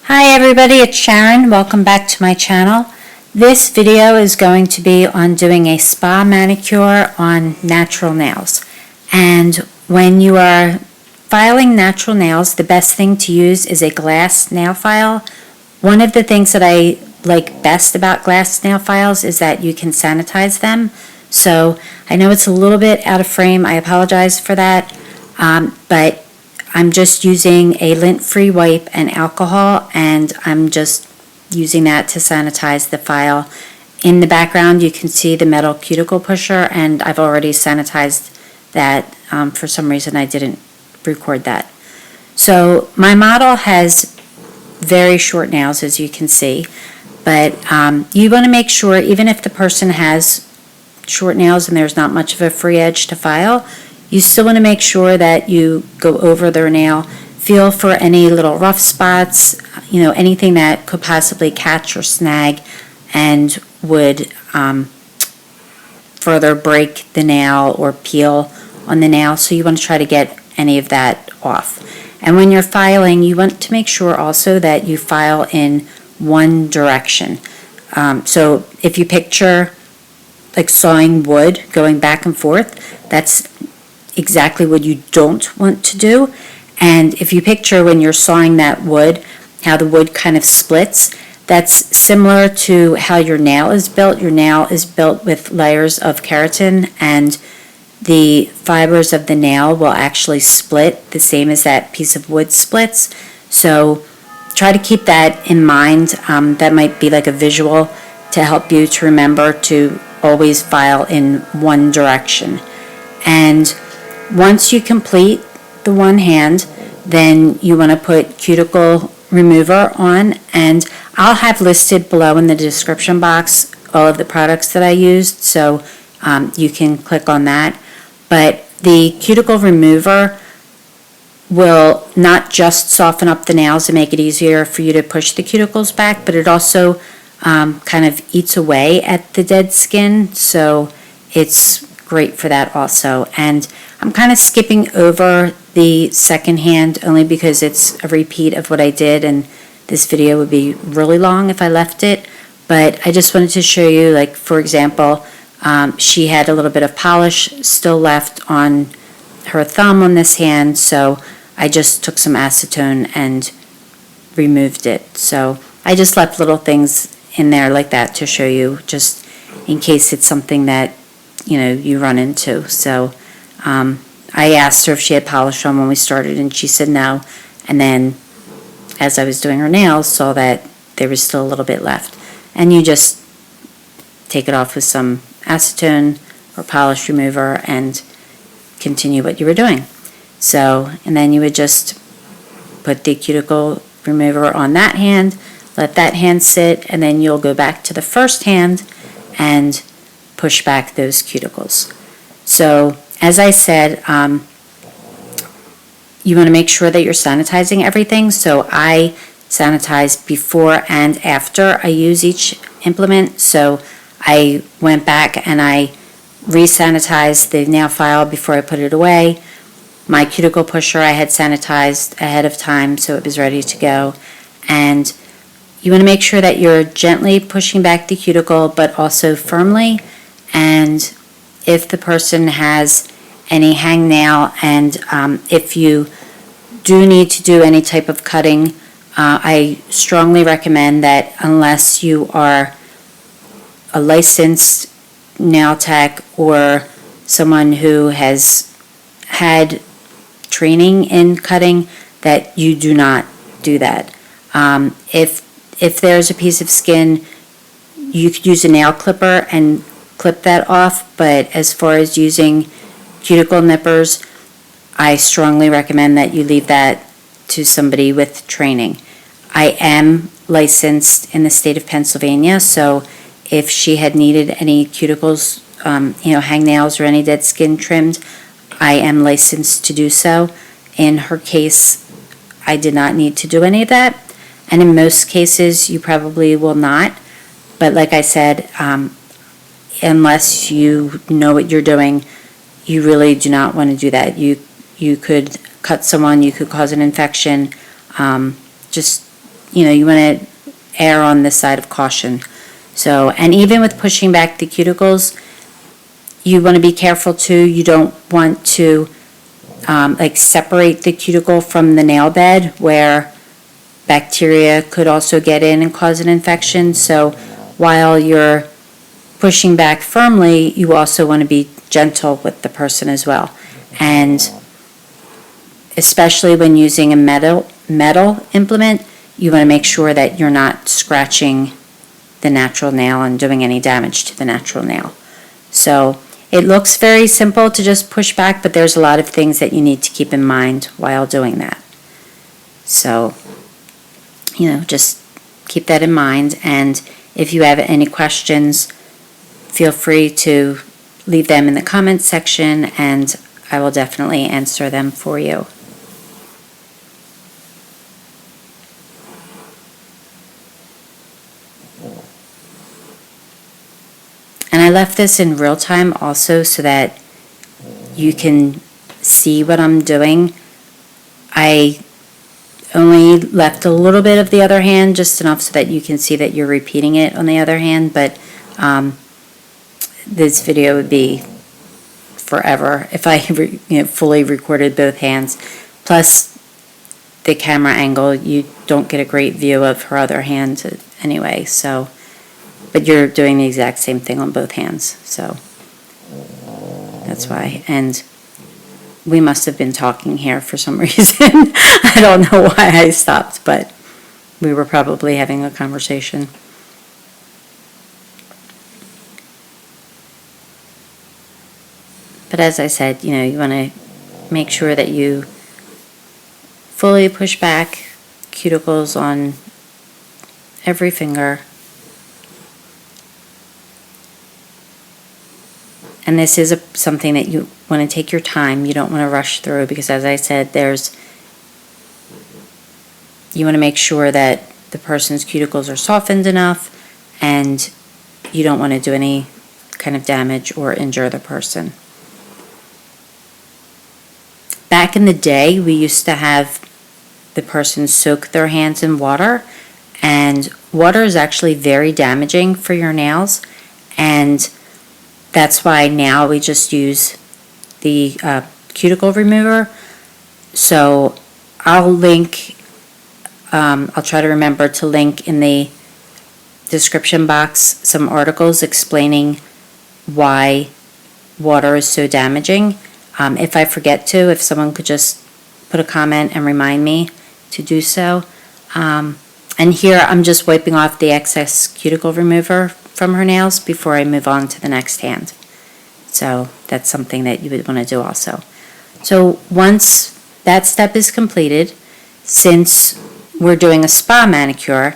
Hi everybody, it's Sharon. Welcome back to my channel. This video is going to be on doing a spa manicure on natural nails. And when you are filing natural nails, the best thing to use is a glass nail file. One of the things that I like best about glass nail files is that you can sanitize them. So I know it's a little bit out of frame. I apologize for that. But I'm just using a lint-free wipe and alcohol, and I'm just using that to sanitize the file. In the background you can see the metal cuticle pusher, and I've already sanitized that. For some reason I didn't record that. So my model has very short nails, as you can see, but you want to make sure, even if the person has short nails and there's not much of a free edge to file, you still want to make sure that you go over their nail, feel for any little rough spots, anything that could possibly catch or snag and would further break the nail or peel on the nail. So you want to try to get any of that off. And when you're filing, you want to make sure also that you file in one direction. So if you picture like sawing wood going back and forth, that's exactly what you don't want to do. And if you picture when you're sawing that wood, how the wood kind of splits, that's similar to how your nail is built. Your nail is built with layers of keratin, and the fibers of the nail will actually split the same as that piece of wood splits. So try to keep that in mind. That might be like a visual to help you to remember to always file in one direction. And once you complete the one hand, then you want to put cuticle remover on, and I'll have listed below in the description box all of the products that I used, so you can click on that. But the cuticle remover will not just soften up the nails and make it easier for you to push the cuticles back, but it also kind of eats away at the dead skin, so it's great for that also. And I'm kind of skipping over the second hand only because it's a repeat of what I did, and this video would be really long if I left it. But I just wanted to show you, like, for example, she had a little bit of polish still left on her thumb on this hand, so I just took some acetone and removed it. So I just left little things in there like that to show you, just in case it's something that you run into. So I asked her if she had polish on when we started, and she said no. And then as I was doing her nails, saw that there was still a little bit left. And you just take it off with some acetone or polish remover and continue what you were doing. So, and then you would just put the cuticle remover on that hand, let that hand sit, and then you'll go back to the first hand and push back those cuticles. So as I said, you want to make sure that you're sanitizing everything. So I sanitize before and after I use each implement. So I went back and I re-sanitized the nail file before I put it away. My cuticle pusher I had sanitized ahead of time, so it was ready to go. And you want to make sure that you're gently pushing back the cuticle, but also firmly. And if the person has any hangnail, and if you do need to do any type of cutting, I strongly recommend that unless you are a licensed nail tech or someone who has had training in cutting, that you do not do that. If there's a piece of skin, you could use a nail clipper and clip that off, but as far as using cuticle nippers, I strongly recommend that you leave that to somebody with training. I am licensed in the state of Pennsylvania, so if she had needed any cuticles, hangnails or any dead skin trimmed, I am licensed to do so. In her case, I did not need to do any of that, and in most cases you probably will not. But like I said, unless you know what you're doing, you really do not want to do that. You could cut someone, you could cause an infection. Just you want to err on the side of caution. So, and even with pushing back the cuticles, you want to be careful too. You don't want to like separate the cuticle from the nail bed where bacteria could also get in and cause an infection. So while you're pushing back firmly, you also want to be gentle with the person as well. And especially when using a metal implement, you want to make sure that you're not scratching the natural nail and doing any damage to the natural nail. So it looks very simple to just push back, but there's a lot of things that you need to keep in mind while doing that. So, just keep that in mind. And if you have any questions, feel free to leave them in the comments section, and I will definitely answer them for you. And I left this in real time also so that you can see what I'm doing. I only left a little bit of the other hand, just enough so that you can see that you're repeating it on the other hand, but this video would be forever if I fully recorded both hands. Plus the camera angle, you don't get a great view of her other hand anyway, so. But you're doing the exact same thing on both hands, so that's why. And we must have been talking here for some reason. I don't know why I stopped, but we were probably having a conversation. But as I said, you want to make sure that you fully push back cuticles on every finger. And this is something that you want to take your time. You don't want to rush through because, as I said, you want to make sure that the person's cuticles are softened enough and you don't want to do any kind of damage or injure the person. Back in the day, we used to have the person soak their hands in water, and water is actually very damaging for your nails, and that's why now we just use the cuticle remover. So I'll try to remember to link in the description box some articles explaining why water is so damaging. If I forget to, if someone could just put a comment and remind me to do so. And here I'm just wiping off the excess cuticle remover from her nails before I move on to the next hand. So that's something that you would want to do also. So once that step is completed, since we're doing a spa manicure,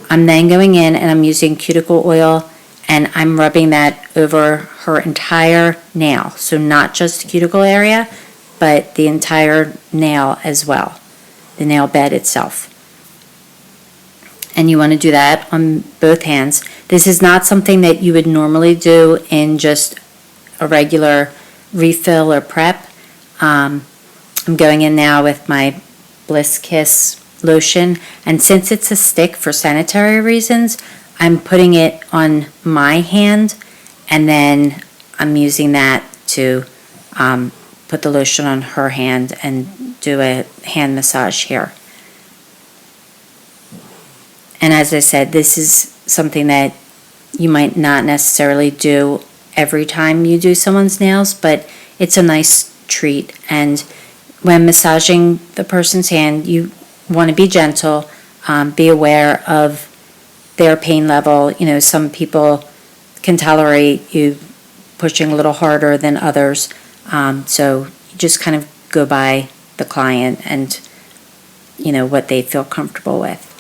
I'm then going in and I'm using cuticle oil and I'm rubbing that over her entire nail. So not just the cuticle area, but the entire nail as well, the nail bed itself. And you want to do that on both hands. This is not something that you would normally do in just a regular refill or prep. I'm going in now with my Bliss Kiss lotion, and since it's a stick for sanitary reasons, I'm putting it on my hand, and then I'm using that to put the lotion on her hand and do a hand massage here. And as I said, this is something that you might not necessarily do every time you do someone's nails, but it's a nice treat. And when massaging the person's hand, you want to be gentle, be aware of their pain level. Some people can tolerate you pushing a little harder than others. So you just kind of go by the client and, what they feel comfortable with.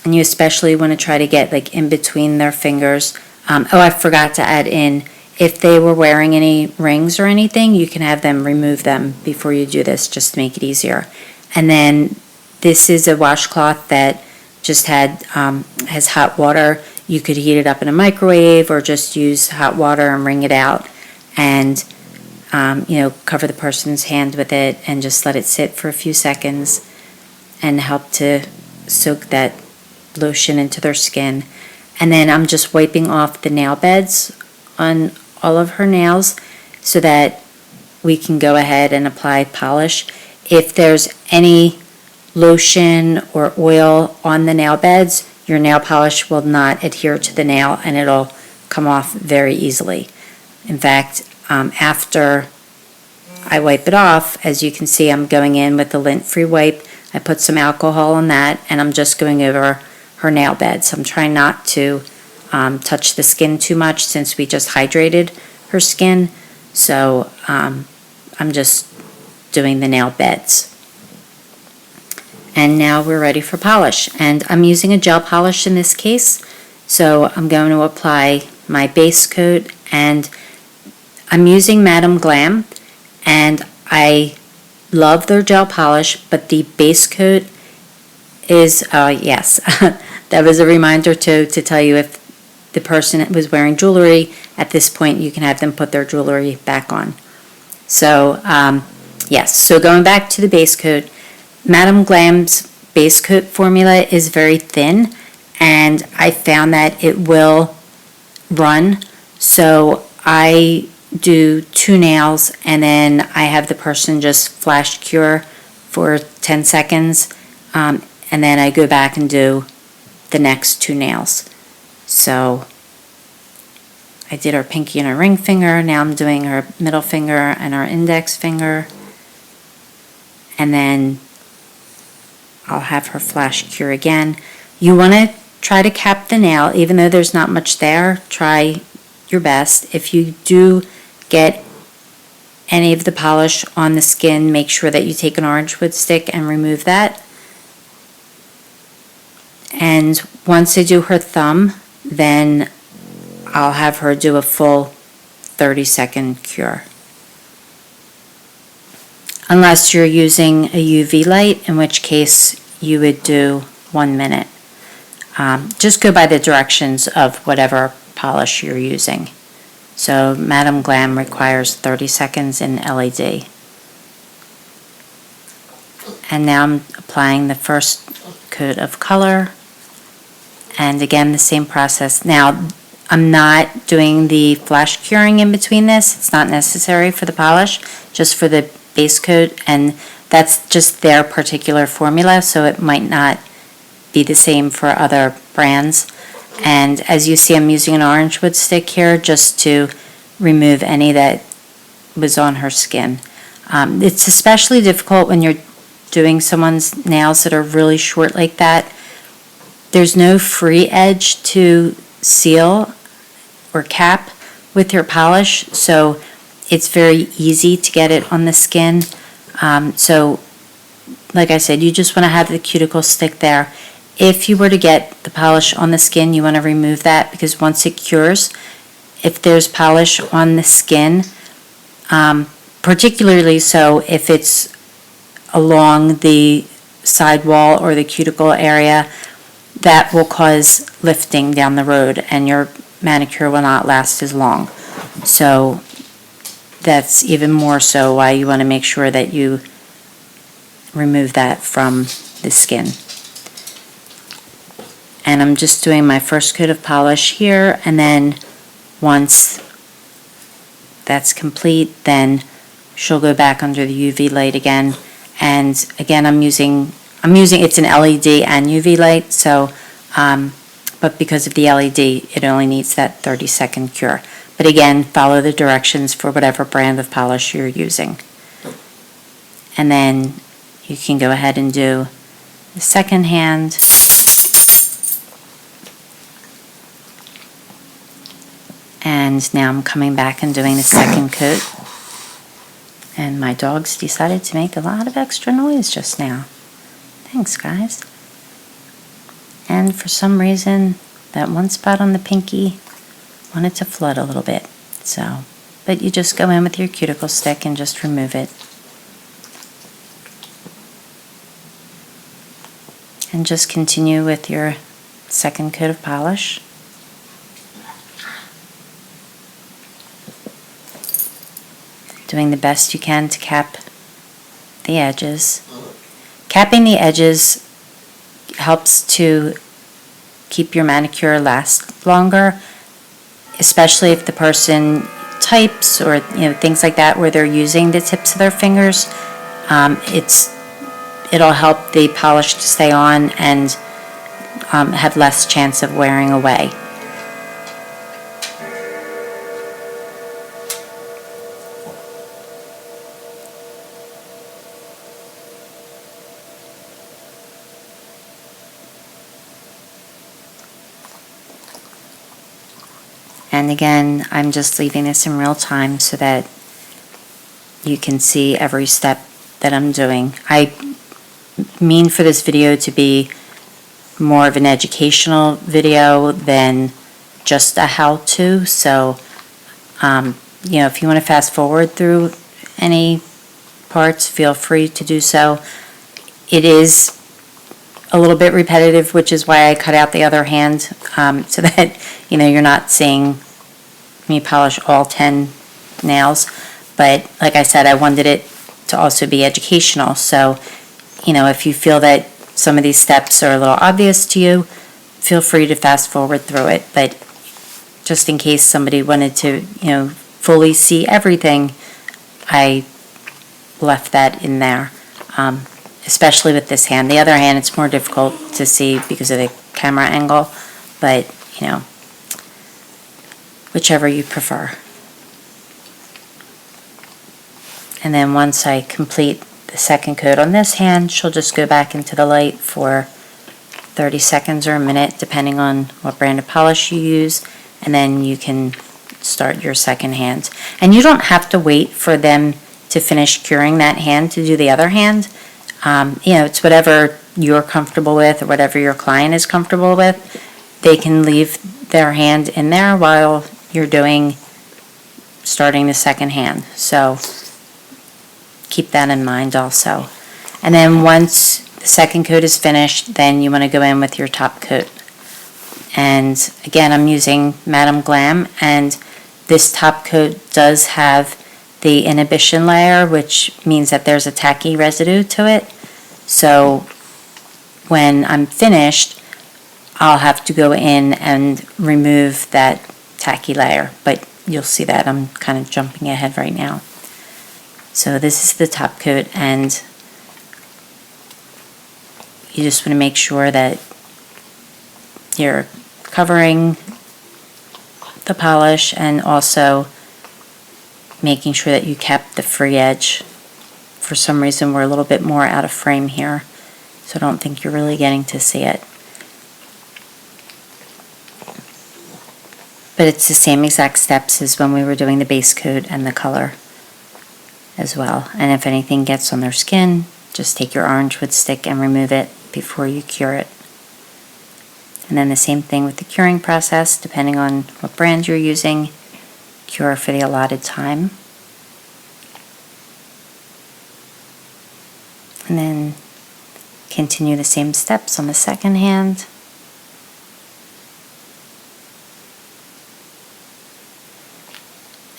And you especially want to try to get in between their fingers. I forgot to add in, if they were wearing any rings or anything, you can have them remove them before you do this, just to make it easier. And then this is a washcloth that just has hot water. You could heat it up in a microwave or just use hot water and wring it out. And cover the person's hand with it and just let it sit for a few seconds and help to soak that lotion into their skin. And then I'm just wiping off the nail beds on all of her nails so that we can go ahead and apply polish. If there's any lotion or oil on the nail beds, your nail polish will not adhere to the nail and it'll come off very easily. In fact, after I wipe it off, as you can see, I'm going in with the lint-free wipe. I put some alcohol on that and I'm just going over her nail bed. So I'm trying not to touch the skin too much since we just hydrated her skin. So I'm just doing the nail beds. And now we're ready for polish. And I'm using a gel polish in this case. So I'm going to apply my base coat, and I'm using Madam Glam, and I love their gel polish, but the base coat is, yes, that was a reminder to tell you if the person was wearing jewelry, at this point you can have them put their jewelry back on. So, yes, so going back to the base coat, Madam Glam's base coat formula is very thin, and I found that it will run. So I do 2 nails, and then I have the person just flash cure for 10 seconds, and then I go back and do the next 2 nails. So I did her pinky and her ring finger. Now I'm doing her middle finger and her index finger, and then I'll have her flash cure again. You want to try to cap the nail, even though there's not much there. Try your best. If you do get any of the polish on the skin, make sure that you take an orange wood stick and remove that. And once I do her thumb, then I'll have her do a full 30-second cure. Unless you're using a UV light, in which case you would do 1 minute. Just go by the directions of whatever polish you're using. So Madam Glam requires 30 seconds in LED. And now I'm applying the first coat of color. And again, the same process. Now, I'm not doing the flash curing in between this. It's not necessary for the polish, just for the base coat, and that's just their particular formula, so it might not be the same for other brands. And as you see, I'm using an orange wood stick here just to remove any that was on her skin. It's especially difficult when you're doing someone's nails that are really short like that. There's no free edge to seal or cap with your polish, so it's very easy to get it on the skin. So like I said, you just want to have the cuticle stick there. If you were to get the polish on the skin, you want to remove that, because once it cures, if there's polish on the skin, particularly so if it's along the side wall or the cuticle area, that will cause lifting down the road and your manicure will not last as long. So that's even more so why you want to make sure that you remove that from the skin. And I'm just doing my first coat of polish here, and then once that's complete, then she'll go back under the UV light again. And again, I'm using it's an LED and UV light, so but because of the LED, it only needs that 30-second cure. But again, follow the directions for whatever brand of polish you're using. And then you can go ahead and do the second hand. And now I'm coming back and doing the second coat. And my dogs decided to make a lot of extra noise just now. Thanks, guys. And for some reason, that one spot on the pinky wanted to flood a little bit. So, but you just go in with your cuticle stick and just remove it. And just continue with your second coat of polish. doing the best you can to cap the edges. Capping the edges helps to keep your manicure last longer, especially if the person types or things like that where they're using the tips of their fingers. It'll help the polish to stay on and have less chance of wearing away. And again, I'm just leaving this in real time so that you can see every step that I'm doing. I mean for this video to be more of an educational video than just a how-to. So, if you want to fast forward through any parts, feel free to do so. It is a little bit repetitive, which is why I cut out the other hand, so that you're not seeing me polish all 10 nails. But like I said, I wanted it to also be educational. So, if you feel that some of these steps are a little obvious to you, feel free to fast forward through it. But just in case somebody wanted to, fully see everything, I left that in there, especially with this hand. The other hand, it's more difficult to see because of the camera angle, but, whichever you prefer. And then once I complete the second coat on this hand, she'll just go back into the light for 30 seconds or a minute, depending on what brand of polish you use, and then you can start your second hand. And you don't have to wait for them to finish curing that hand to do the other hand. It's whatever you're comfortable with or whatever your client is comfortable with. They can leave their hand in there while you're starting the second hand. So keep that in mind also. And then once the second coat is finished, then you want to go in with your top coat. And again, I'm using Madam Glam, and this top coat does have the inhibition layer, which means that there's a tacky residue to it. So when I'm finished, I'll have to go in and remove that tacky layer, but you'll see that I'm kind of jumping ahead right now. So this is the top coat, and you just want to make sure that you're covering the polish and also making sure that you kept the free edge. For some reason, we're a little bit more out of frame here, so I don't think you're really getting to see it. But it's the same exact steps as when we were doing the base coat and the color as well. And if anything gets on their skin, just take your orange wood stick and remove it before you cure it. And then the same thing with the curing process, depending on what brand you're using, cure for the allotted time. And then continue the same steps on the second hand.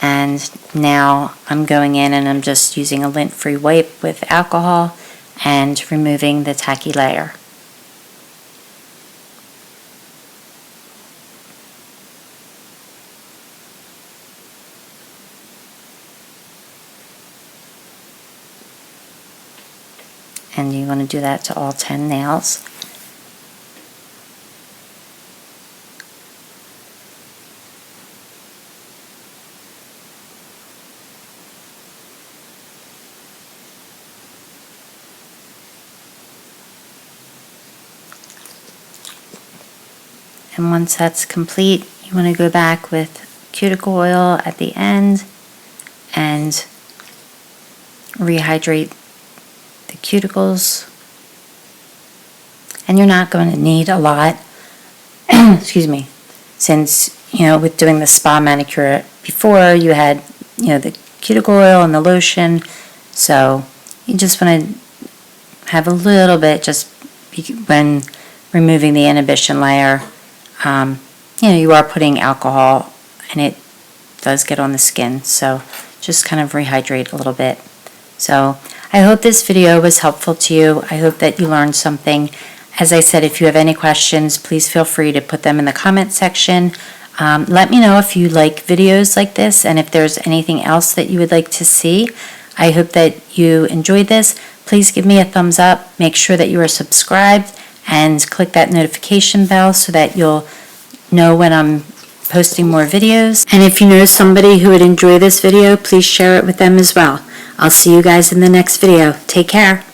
And now I'm going in and I'm just using a lint-free wipe with alcohol and removing the tacky layer. And you want to do that to all 10 nails. And once that's complete, you want to go back with cuticle oil at the end and rehydrate the cuticles. And you're not going to need a lot, excuse me, since, with doing the spa manicure before, you had, the cuticle oil and the lotion. So you just want to have a little bit just when removing the inhibition layer. You are putting alcohol and it does get on the skin, so just kind of rehydrate a little bit. So I hope this video was helpful to you. I hope that you learned something. As I said, if you have any questions, please feel free to put them in the comment section. Let me know if you like videos like this and if there's anything else that you would like to see. I hope that you enjoyed this. Please give me a thumbs up. Make sure that you are subscribed and click that notification bell so that you'll know when I'm posting more videos. And if you know somebody who would enjoy this video, please share it with them as well. I'll see you guys in the next video. Take care.